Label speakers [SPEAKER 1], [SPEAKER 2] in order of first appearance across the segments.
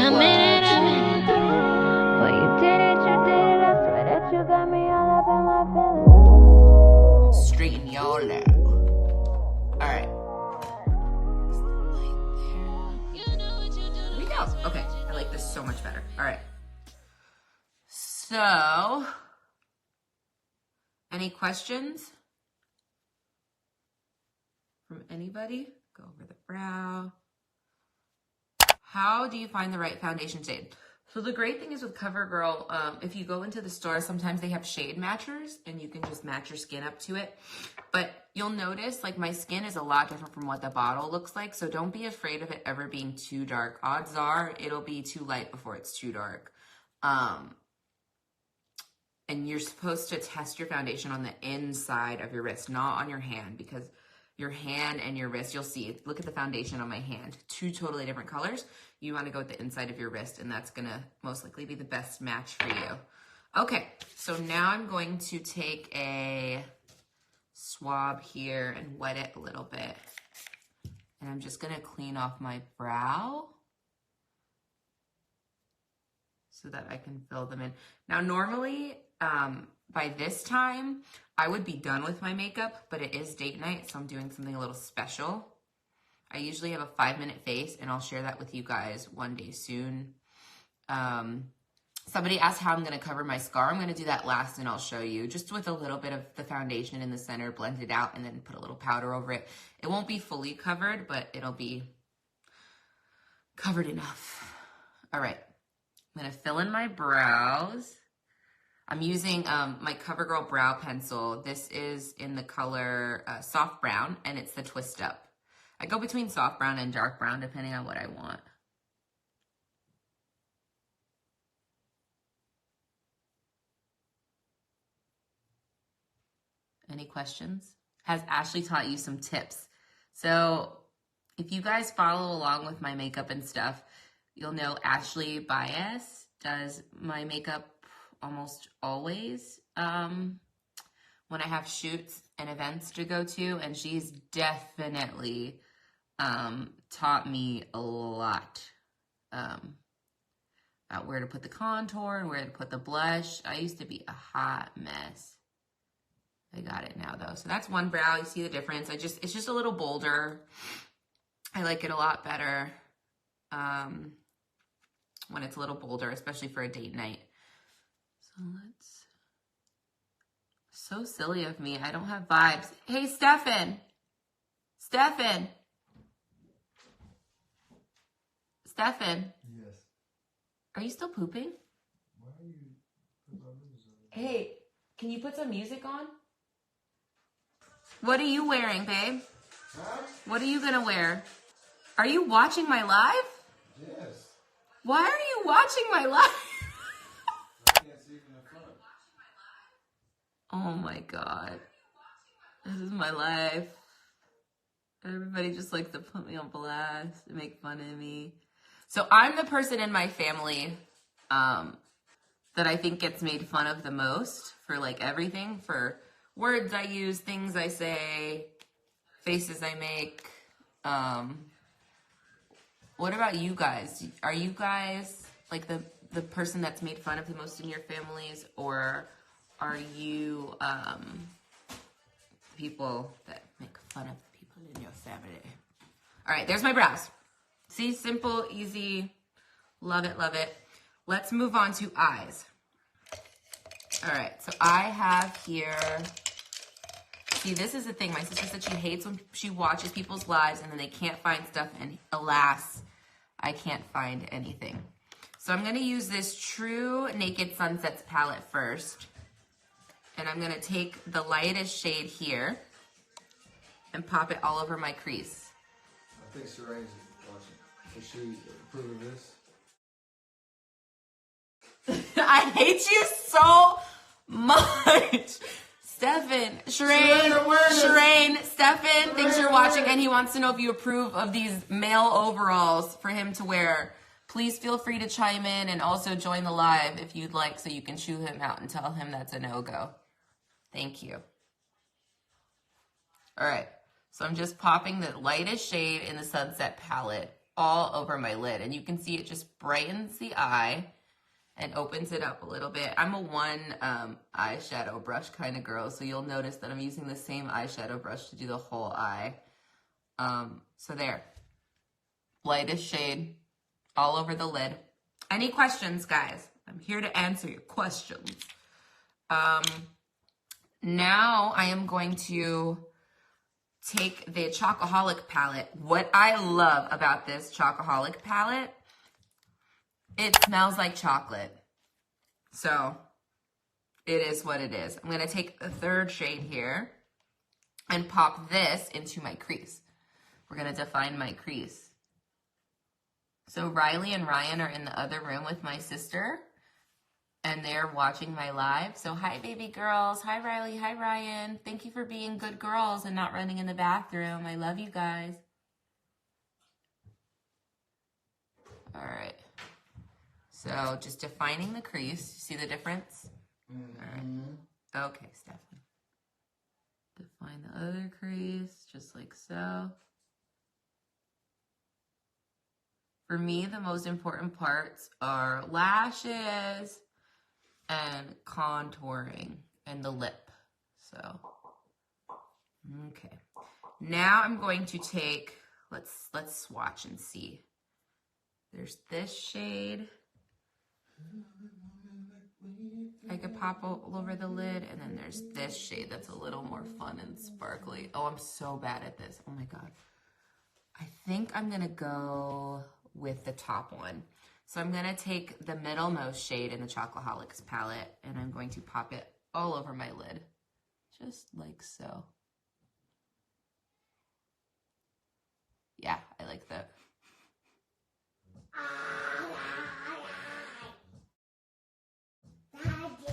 [SPEAKER 1] a minute. Well, you did it, I swear that you got me all up in my feelings.
[SPEAKER 2] Straighten y'all out. Alright. Here we go. Okay, I like this so much better. Alright. So, any questions from anybody? Go over the brow. How do you find the right foundation shade? So the great thing is with CoverGirl, if you go into the store, sometimes they have shade matchers and you can just match your skin up to it. But you'll notice like my skin is a lot different from what the bottle looks like. So don't be afraid of it ever being too dark. Odds are it'll be too light before it's too dark. And you're supposed to test your foundation on the inside of your wrist, not on your hand, because your hand and your wrist, you'll see, look at the foundation on my hand, two totally different colors. You want to go with the inside of your wrist, and that's gonna most likely be the best match for you. Okay, so now I'm going to take a swab here and wet it a little bit. And I'm just gonna clean off my brow so that I can fill them in. Now, normally, by this time, I would be done with my makeup, but it is date night, so I'm doing something a little special. I usually have a 5-minute face, and I'll share that with you guys one day soon. Somebody asked how I'm gonna cover my scar. I'm gonna do that last, and I'll show you, just with a little bit of the foundation in the center, blend it out, and then put a little powder over it. It won't be fully covered, but it'll be covered enough. All right, I'm gonna fill in my brows. I'm using my CoverGirl brow pencil. This is in the color soft brown, and it's the twist up. I go between soft brown and dark brown depending on what I want. Any questions? Has Ashley taught you some tips? So if you guys follow along with my makeup and stuff, you'll know Ashley Baez does my makeup almost always when I have shoots and events to go to, and she's definitely taught me a lot about where to put the contour and where to put the blush. I used to be a hot mess. I got it now though. So that's one brow. You see the difference. It's just a little bolder. I like it a lot better when it's a little bolder, especially for a date night. So so silly of me. I don't have vibes. Hey, Stephen. Stephen.
[SPEAKER 3] Yes.
[SPEAKER 2] Are you still pooping?
[SPEAKER 3] Why are you putting my music on?
[SPEAKER 2] Hey, can you put some music on? What are you wearing, babe?
[SPEAKER 3] Huh?
[SPEAKER 2] What are you gonna wear? Are you watching my live?
[SPEAKER 3] Yes.
[SPEAKER 2] Why are you watching my live?
[SPEAKER 3] I can't see from the front.
[SPEAKER 2] Oh my God. This is my life. Everybody just likes to put me on blast and make fun of me. So I'm the person in my family that I think gets made fun of the most for like everything, for words I use, things I say, faces I make. What about you guys? Are you guys like the person that's made fun of the most in your families, or are you people that make fun of people in your family? All right, there's my brows. See, simple, easy, love it, love it. Let's move on to eyes. All right, so I have here, see, this is the thing. My sister said she hates when she watches people's lives and then they can't find stuff, and alas, I can't find anything. So I'm gonna use this True Naked Sunsets palette first, and I'm gonna take the lightest shade here and pop it all over my crease.
[SPEAKER 3] I think Shireen's watching. Does she approve of this?
[SPEAKER 2] I hate you so much. Stephen, Shireen, Stephen thinks you're watching and he wants to know if you approve of these male overalls for him to wear. Please feel free to chime in and also join the live if you'd like, so you can chew him out and tell him that's a no-go. Thank you. All right, so I'm just popping the lightest shade in the Sunset palette all over my lid. And you can see it just brightens the eye and opens it up a little bit. I'm a one eyeshadow brush kind of girl, so you'll notice that I'm using the same eyeshadow brush to do the whole eye. So there, lightest shade all over the lid. Any questions, guys? I'm here to answer your questions. Now I am going to take the Chocoholic palette. What I love about this Chocoholic palette, it smells like chocolate. So it is what it is. I'm going to take the third shade here and pop this into my crease. We're going to define my crease. So Riley and Ryan are in the other room with my sister, and they're watching my live. So hi, baby girls. Hi, Riley. Hi, Ryan. Thank you for being good girls and not running in the bathroom. I love you guys. All right. So just defining the crease. See the difference? All right. Okay, Stephanie. Define the other crease, just like so. For me, the most important parts are lashes and contouring and the lip. So, okay. Now I'm going to take, let's swatch and see. There's this shade. I could pop all over the lid, and then there's this shade that's a little more fun and sparkly. Oh, I'm so bad at this. Oh my God. I think I'm gonna go with the top one. So I'm gonna take the middlemost shade in the Chocoholics palette, and I'm going to pop it all over my lid, just like so. Yeah, I like that.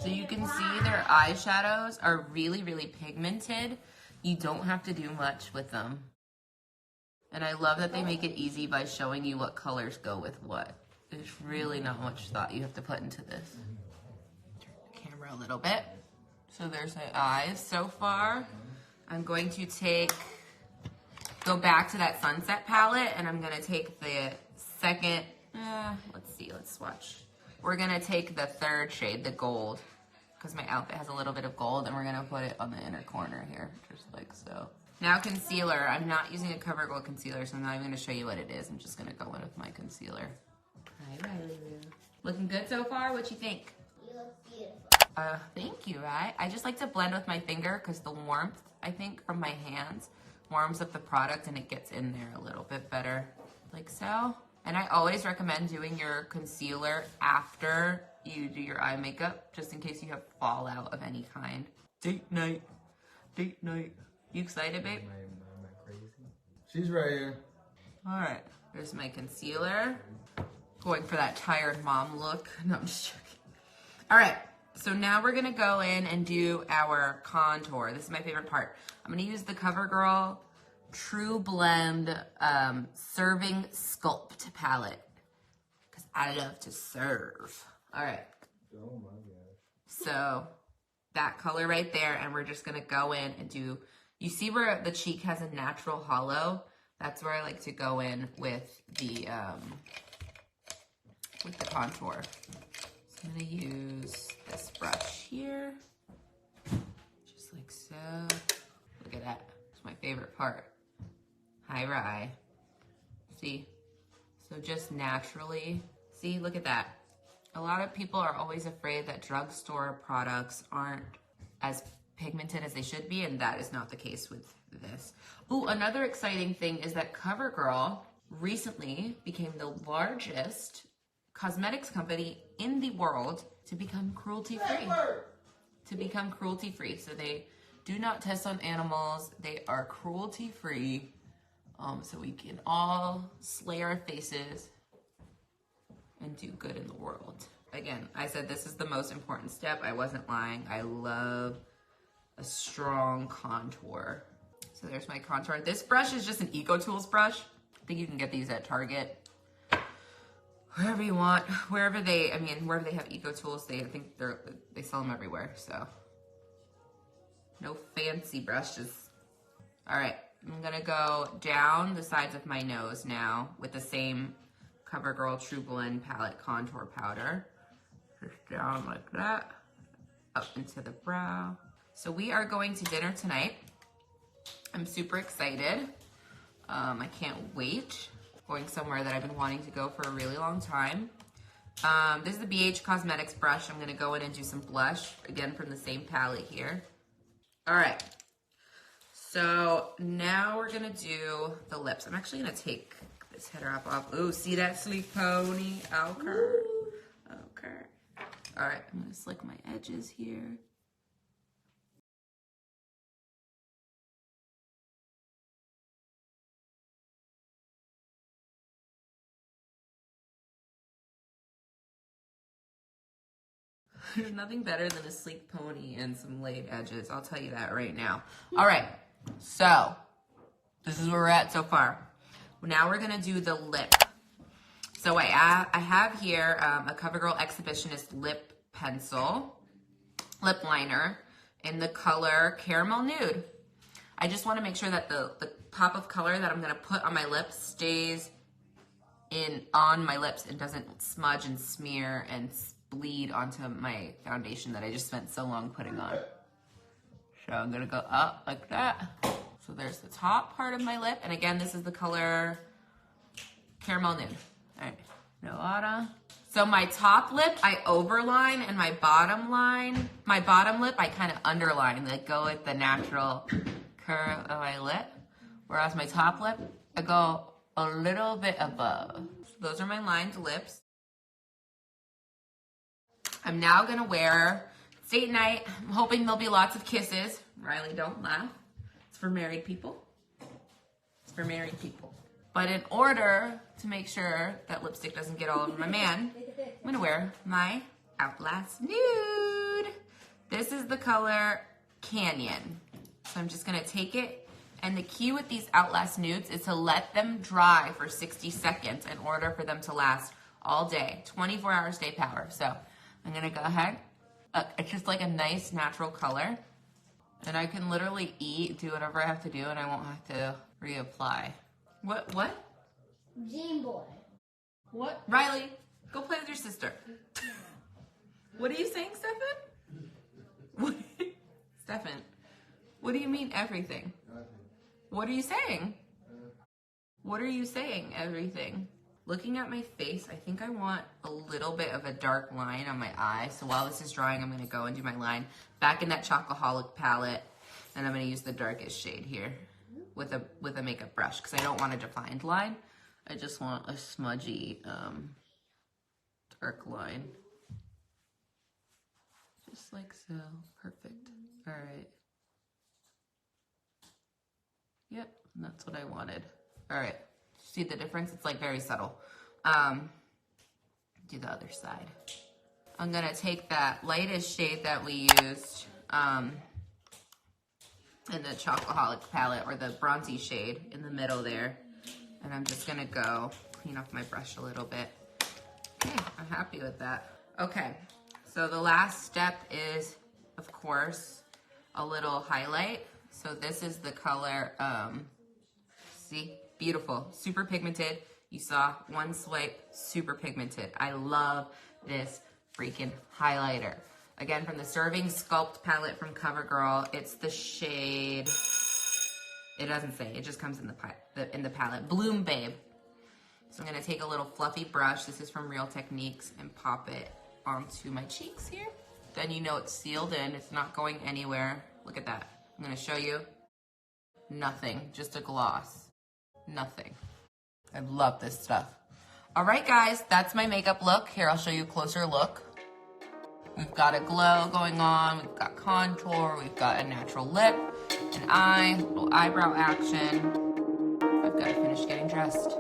[SPEAKER 2] So you can see their eyeshadows are really, really pigmented. You don't have to do much with them. And I love that they make it easy by showing you what colors go with what. There's really not much thought you have to put into this. Turn the camera a little bit. So there's my eyes so far. I'm going to go back to that Sunset palette, and I'm gonna take the second, let's see, let's swatch. We're gonna take the third shade, the gold, because my outfit has a little bit of gold, and we're gonna put it on the inner corner here, just like so. Now concealer. I'm not using a CoverGirl concealer, so I'm not even gonna show you what it is. I'm just gonna go in with my concealer. Hi, Riley. Looking good so far? What you think?
[SPEAKER 1] You look beautiful.
[SPEAKER 2] Thank you, right? I just like to blend with my finger because the warmth, I think, from my hands warms up the product and it gets in there a little bit better, like so. And I always recommend doing your concealer after you do your eye makeup, just in case you have fallout of any kind. Date night. Date night. You excited, babe?
[SPEAKER 3] Am I crazy? She's right here.
[SPEAKER 2] All right, there's my concealer. Going for that tired mom look. No, I'm just joking. All right, so now we're gonna go in and do our contour. This is my favorite part. I'm gonna use the CoverGirl True Blend Serving Sculpt palette, because I love to serve. All right.
[SPEAKER 3] Oh my gosh.
[SPEAKER 2] So that color right there, and we're just gonna go in and do, you see where the cheek has a natural hollow? That's where I like to go in with the contour. So I'm gonna use this brush here, just like so. Look at that, it's my favorite part. Hi, Rye. See? So just naturally, see, look at that. A lot of people are always afraid that drugstore products aren't as pigmented as they should be, and that is not the case with this. Ooh, another exciting thing is that CoverGirl recently became the largest cosmetics company in the world to become cruelty-free. To become cruelty-free. So they do not test on animals. They are cruelty-free. So we can all slay our faces and do good in the world. Again, I said this is the most important step. I wasn't lying. I love a strong contour. So there's my contour. This brush is just an EcoTools brush. I think you can get these at Target. Wherever you want, wherever they have EcoTools, I think they sell them everywhere, so. No fancy brushes. All right, I'm gonna go down the sides of my nose now with the same CoverGirl True Blend Palette Contour Powder. Just down like that, up into the brow. So we are going to dinner tonight. I'm super excited. I can't wait. Going somewhere that I've been wanting to go for a really long time. This is the BH Cosmetics brush. I'm gonna go in and do some blush, again from the same palette here. All right, so now we're gonna do the lips. I'm actually gonna take this head wrap off. Ooh, see that sleek pony? Okay. Okay. All right, I'm gonna slick my edges here. There's nothing better than a sleek pony and some laid edges. I'll tell you that right now. All right, so this is where we're at so far. Now we're gonna do the lip. So I have here a CoverGirl Exhibitionist lip pencil, lip liner in the color Caramel Nude. I just wanna make sure that the pop of color that I'm gonna put on my lips stays on my lips and doesn't smudge and smear and bleed onto my foundation that I just spent so long putting on. So I'm gonna go up like that. So there's the top part of my lip. And again, this is the color Caramel Nude. All right, no auto. So my top lip, I overline, and my bottom lip, I kind of underline, like go with the natural curve of my lip. Whereas my top lip, I go a little bit above. So those are my lined lips. I'm now gonna wear, it's date night. I'm hoping there'll be lots of kisses. Riley, don't laugh. It's for married people. It's for married people. But in order to make sure that lipstick doesn't get all over my man, I'm gonna wear my Outlast Nude. This is the color Canyon. So I'm just gonna take it, and the key with these Outlast Nudes is to let them dry for 60 seconds in order for them to last all day, 24-hour stay power. So I'm gonna go ahead. Look, it's just like a nice natural color. And I can literally do whatever I have to do, and I won't have to reapply. What?
[SPEAKER 4] Game Boy.
[SPEAKER 2] What? Riley, go play with your sister. What are you saying, Stephen? What? Stephen, what do you mean everything?
[SPEAKER 3] Nothing.
[SPEAKER 2] What are you saying? What are you saying, everything? Looking at my face, I think I want a little bit of a dark line on my eye. So while this is drying, I'm gonna go and do my line back in that Chocoholic palette, and I'm gonna use the darkest shade here with a makeup brush, because I don't want a defined line. I just want a smudgy, dark line. Just like so, perfect. All right. Yep, that's what I wanted. All right. See the difference? It's like very subtle. Do the other side. I'm gonna take that lightest shade that we used in the Chocoholic palette, or the bronzy shade in the middle there. And I'm just gonna go clean off my brush a little bit. Okay, I'm happy with that. Okay, so the last step is, of course, a little highlight. So this is the color, see? Beautiful, super pigmented. You saw one swipe, super pigmented. I love this freaking highlighter. Again, from the Serving Sculpt palette from CoverGirl. It's the shade, it doesn't say, it just comes in the palette. Bloom Babe. So I'm gonna take a little fluffy brush, this is from Real Techniques, and pop it onto my cheeks here. Then you know it's sealed in, it's not going anywhere. Look at that. I'm gonna show you. Nothing, just a gloss. Nothing. I love this stuff. All right, guys, that's my makeup look. Here, I'll show you a closer look. We've got a glow going on. We've got contour. We've got a natural lip, an eye, little eyebrow action. I've got to finish getting dressed.